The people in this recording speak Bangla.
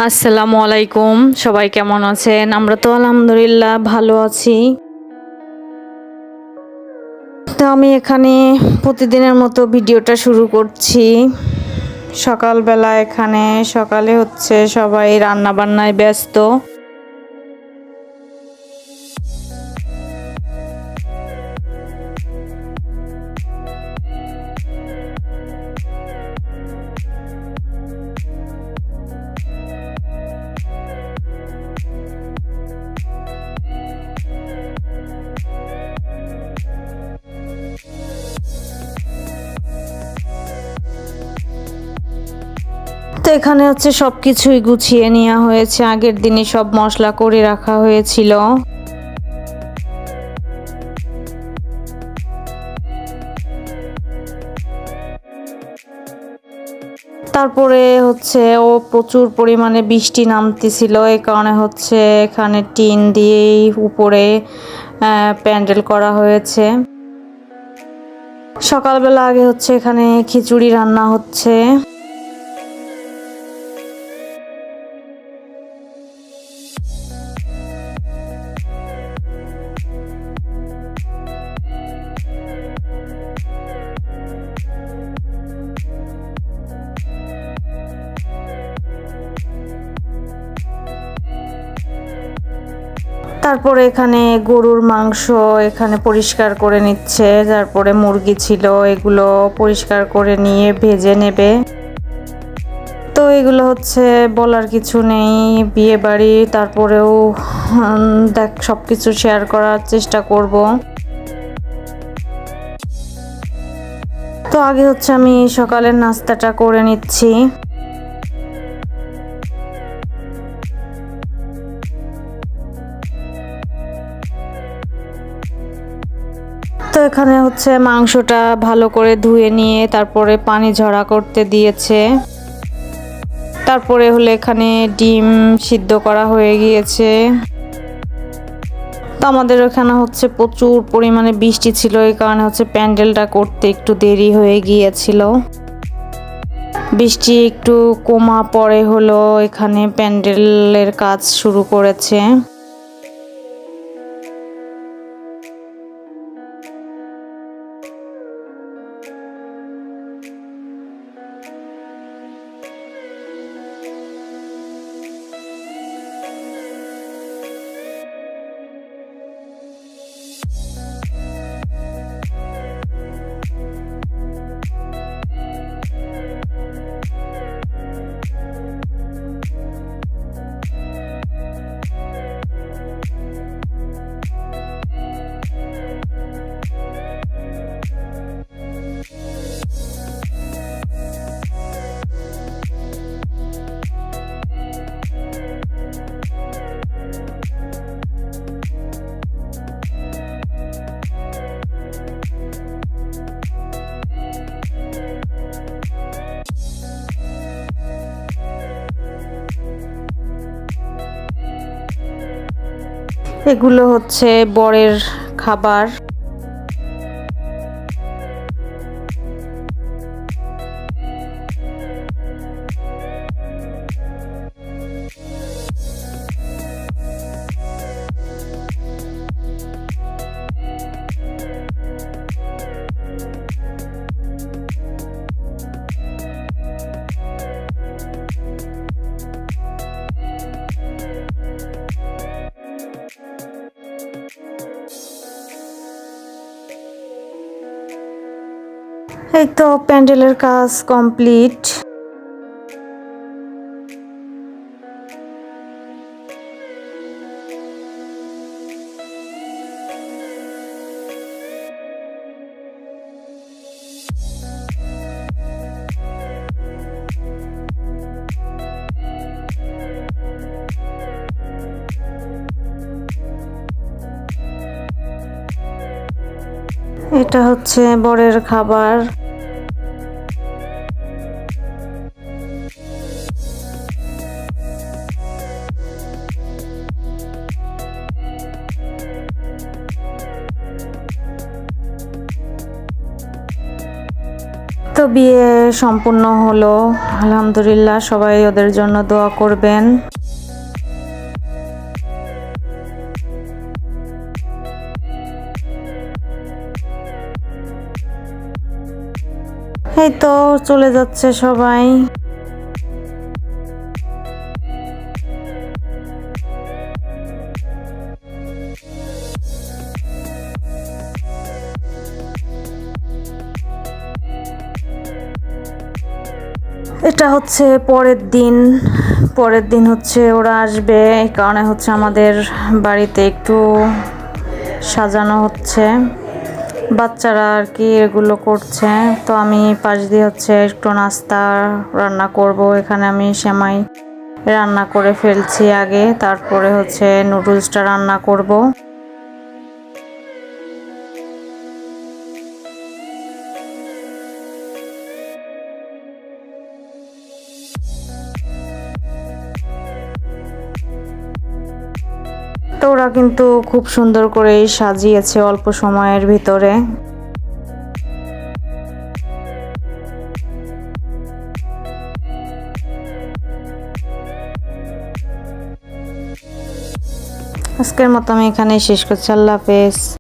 আসসালামু আলাইকুম। সবাই কেমন আছেন? আমরা তো আলহামদুলিল্লাহ ভালো আছি। তো আমি এখানে প্রতিদিনের মতো ভিডিওটা শুরু করছি। সকালবেলা এখানে সকালে হচ্ছে সবাই রান্না বান্নায় ব্যস্ত। তো এখানে হচ্ছে সবকিছুই গুছিয়ে নেওয়া হয়েছে, আগের দিনই সব মশলা করে রাখা হয়েছিল। তারপরে হচ্ছে প্রচুর পরিমাণে বৃষ্টি নামতেছিল, এই কারণে হচ্ছে এখানে টিন দিয়েই উপরে প্যান্ডেল করা হয়েছে। সকালবেলা আগে হচ্ছে এখানে খিচুড়ি রান্না হচ্ছে। তারপরে এখানে গরুর মাংস এখানে পরিষ্কার করে নিচ্ছে, তারপরে মুরগি ছিল এগুলো পরিষ্কার করে নিয়ে ভেজে নেবে। তো এগুলো হচ্ছে বলার কিছু নেই, বিয়ে বাড়ি, তারপরেও দেখ সবকিছু শেয়ার করার চেষ্টা করব। তো আগে হচ্ছে আমি সকালের নাস্তাটা করে নিচ্ছি। তো এখানে হচ্ছে মাংসটা ভালো করে ধুয়ে নিয়ে তারপরে পানি ঝরা করতে দিয়েছে। তারপরে হলো এখানে ডিম সিদ্ধ করা হয়ে গিয়েছে। তো আমাদের ওখানে হচ্ছে প্রচুর পরিমাণে বৃষ্টি ছিল, এই কারণে হচ্ছে প্যান্ডেলটা করতে একটু দেরি হয়ে গিয়েছিল। বৃষ্টি একটু কমা পরে হলো এখানে প্যান্ডেলের কাজ শুরু করেছে। এগুলো হচ্ছে বরের খাবার। এই তো প্যান্ডেলের কাজ কমপ্লিট। এটা হচ্ছে বরের খাবার। তো তো বিয়ে সম্পূর্ণ হলো, আলহামদুলিল্লাহ। সবাই ওদের জন্য দোয়া করবেন। এই তো চলে যাচ্ছে সবাই। এটা হচ্ছে পরের দিন হচ্ছে ওরা আসবে, এই কারণে হচ্ছে আমাদের বাড়িতে একটু সাজানো হচ্ছে। বাচ্চারা আর কি এগুলো করছে, তো আমি পাশ দিয়ে হচ্ছে একটু নাস্তা রান্না করব। এখানে আমি সেমাই রান্না করে ফেলছি আগে, তারপরে হচ্ছে নুডলসটা রান্না করব। তো ওরা কিন্তু খুব সুন্দর করে সাজিয়েছে অল্প সময়ের ভিতরে। আজকের মতো আমি এখানেই শেষ করছি। আল্লাহ হাফেজ।